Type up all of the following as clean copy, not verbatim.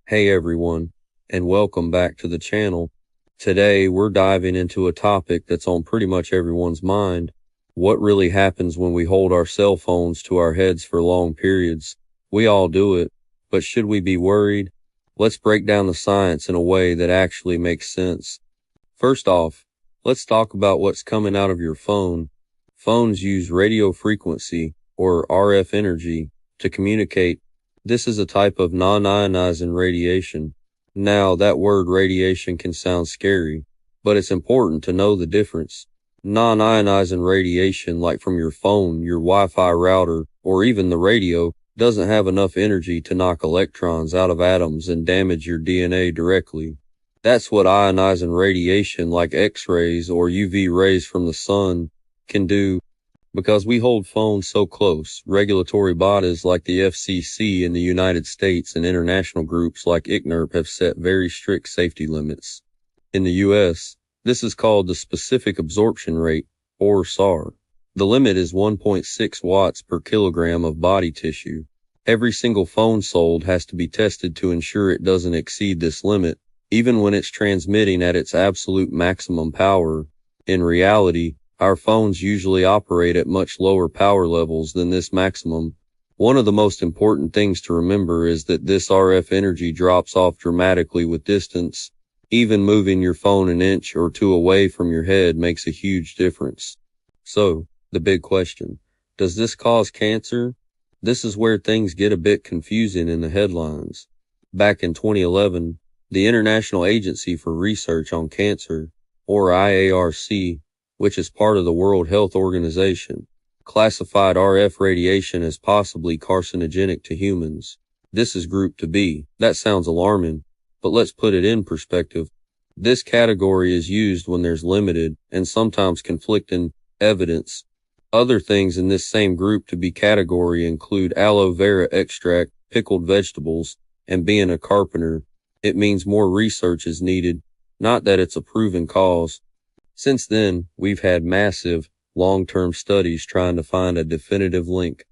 Hey everyone, and welcome back to the channel. Today we're diving into a topic that's on pretty much everyone's mind. What really happens when we hold our cell phones to our heads for long periods? We all do it, but should we be worried? Let's break down the science in a way that actually makes sense. First off, let's talk about what's coming out of your phone. Phones use radio frequency, or RF energy, to communicate. This is a type of non-ionizing radiation. Now, that word radiation can sound scary, but it's important to know the difference. Non-ionizing radiation, like from your phone, your Wi-Fi router, or even the radio, doesn't have enough energy to knock electrons out of atoms and damage your DNA directly. That's what ionizing radiation like X-rays or UV rays from the sun can do. Because we hold phones so close, regulatory bodies like the FCC in the United States and international groups like ICNIRP have set very strict safety limits. In the US, this is called the specific absorption rate, or SAR. The limit is 1.6 watts per kilogram of body tissue. Every single phone sold has to be tested to ensure it doesn't exceed this limit, even when it's transmitting at its absolute maximum power. In reality, our phones usually operate at much lower power levels than this maximum. One of the most important things to remember is that this RF energy drops off dramatically with distance. Even moving your phone an inch or two away from your head makes a huge difference. So, the big question, does this cause cancer? This is where things get a bit confusing in the headlines. Back in 2011, the International Agency for Research on Cancer, or IARC, which is part of the World Health Organization, classified RF radiation as possibly carcinogenic to humans. This is grouped to B. That sounds alarming, but let's put it in perspective. This category is used when there's limited and sometimes conflicting evidence. Other things in this same group to B category include aloe vera extract, pickled vegetables, and being a carpenter. It means more research is needed, not that it's a proven cause. Since then, we've had massive, long-term studies trying to find a definitive link.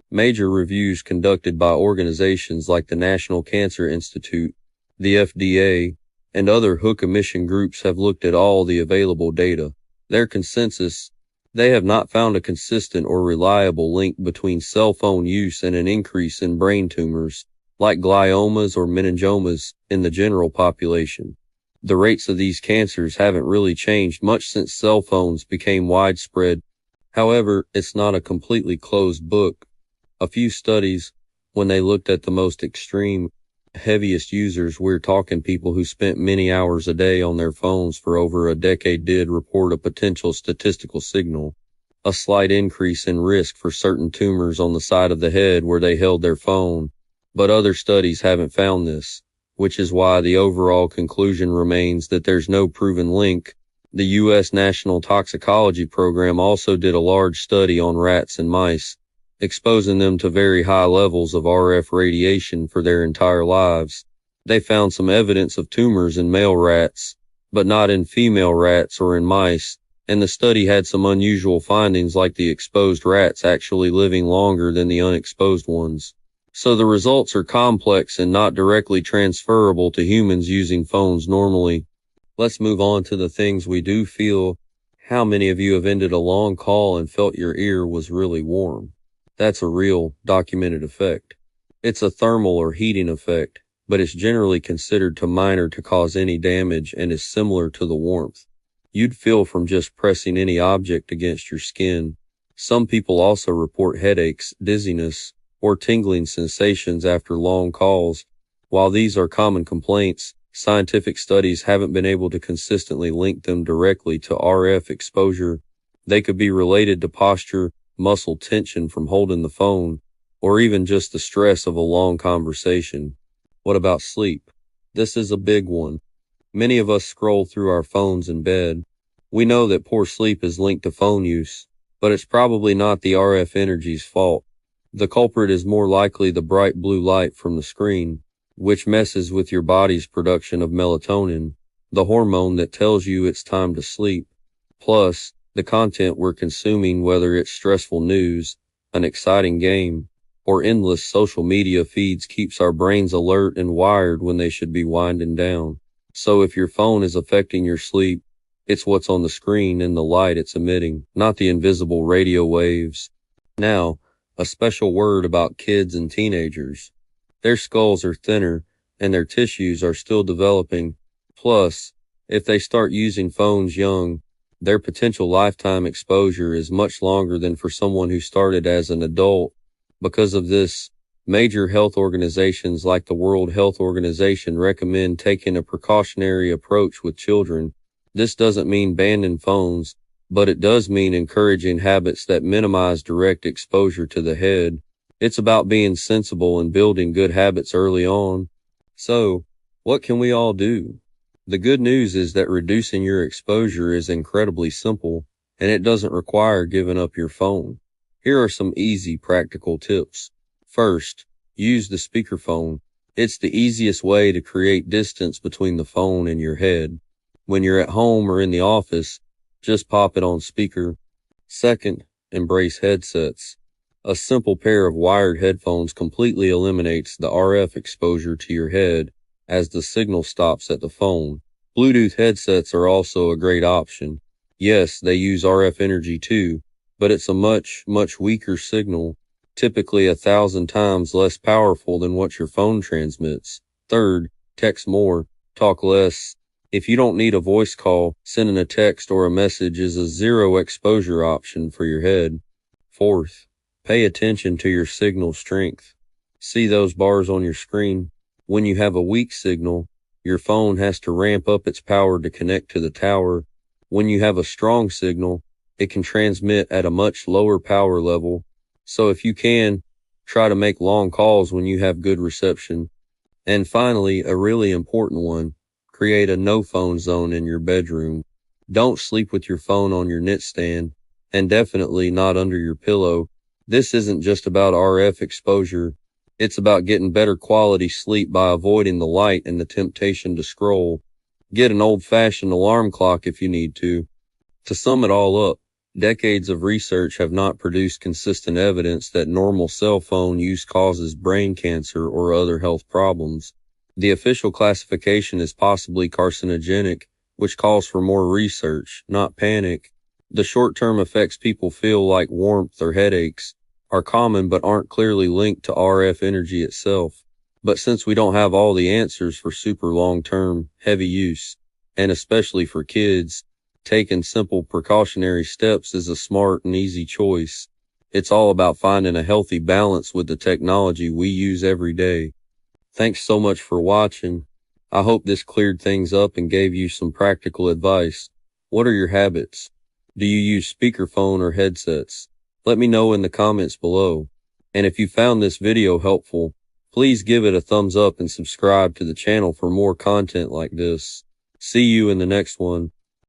Major reviews conducted by organizations like the National Cancer Institute, the FDA, and other Hooke emission groups have looked at all the available data. Their consensus, they have not found a consistent or reliable link between cell phone use and an increase in brain tumors, like gliomas or meningiomas, in the general population. The rates of these cancers haven't really changed much since cell phones became widespread. However, it's not a completely closed book. A few studies, when they looked at the most extreme, heaviest users, we're talking people who spent many hours a day on their phones for over a decade, did report a potential statistical signal, a slight increase in risk for certain tumors on the side of the head where they held their phone. But other studies haven't found this, which is why the overall conclusion remains that there's no proven link. The U.S. National Toxicology Program also did a large study on rats and mice, exposing them to very high levels of RF radiation for their entire lives. They found some evidence of tumors in male rats, but not in female rats or in mice, and the study had some unusual findings like the exposed rats actually living longer than the unexposed ones. So the results are complex and not directly transferable to humans using phones normally. Let's move on to the things we do feel. How many of you have ended a long call and felt your ear was really warm? That's a real, documented effect. It's a thermal or heating effect, but it's generally considered too minor to cause any damage and is similar to the warmth you'd feel from just pressing any object against your skin. Some people also report headaches, dizziness, or tingling sensations after long calls. While these are common complaints, scientific studies haven't been able to consistently link them directly to RF exposure. They could be related to posture, muscle tension from holding the phone, or even just the stress of a long conversation. What about sleep? This is a big one. Many of us scroll through our phones in bed. We know that poor sleep is linked to phone use, but it's probably not the RF energy's fault. The culprit is more likely the bright blue light from the screen, which messes with your body's production of melatonin, the hormone that tells you it's time to sleep. Plus, the content we're consuming, whether it's stressful news, an exciting game, or endless social media feeds keeps our brains alert and wired when they should be winding down. So if your phone is affecting your sleep, it's what's on the screen and the light it's emitting, not the invisible radio waves. Now, a special word about kids and teenagers. Their skulls are thinner and their tissues are still developing. Plus, if they start using phones young, their potential lifetime exposure is much longer than for someone who started as an adult. Because of this, major health organizations like the World Health Organization recommend taking a precautionary approach with children. This doesn't mean banning phones, but it does mean encouraging habits that minimize direct exposure to the head. It's about being sensible and building good habits early on. So, what can we all do? The good news is that reducing your exposure is incredibly simple, and it doesn't require giving up your phone. Here are some easy, practical tips. First, use the speakerphone. It's the easiest way to create distance between the phone and your head. When you're at home or in the office, just pop it on speaker. Second, embrace headsets. A simple pair of wired headphones completely eliminates the RF exposure to your head as the signal stops at the phone. Bluetooth headsets are also a great option. Yes, they use RF energy too, but it's a much weaker signal, typically 1,000 times less powerful than what your phone transmits. Third, text more, talk less. If you don't need a voice call, sending a text or a message is a zero exposure option for your head. Fourth, pay attention to your signal strength. See those bars on your screen? When you have a weak signal, your phone has to ramp up its power to connect to the tower. When you have a strong signal, it can transmit at a much lower power level. So if you can, try to make long calls when you have good reception. And finally, a really important one, create a no phone zone in your bedroom. Don't sleep with your phone on your nightstand, and definitely not under your pillow. This isn't just about RF exposure. It's about getting better quality sleep by avoiding the light and the temptation to scroll. Get an old-fashioned alarm clock if you need to. To sum it all up, decades of research have not produced consistent evidence that normal cell phone use causes brain cancer or other health problems. The official classification is possibly carcinogenic, which calls for more research, not panic. The short-term effects people feel like warmth or headaches are common but aren't clearly linked to RF energy itself. But since we don't have all the answers for super long-term, heavy use, and especially for kids, taking simple precautionary steps is a smart and easy choice. It's all about finding a healthy balance with the technology we use every day. Thanks so much for watching. I hope this cleared things up and gave you some practical advice. What are your habits? Do you use speakerphone or headsets? Let me know in the comments below. And if you found this video helpful, please give it a thumbs up and subscribe to the channel for more content like this. See you in the next one.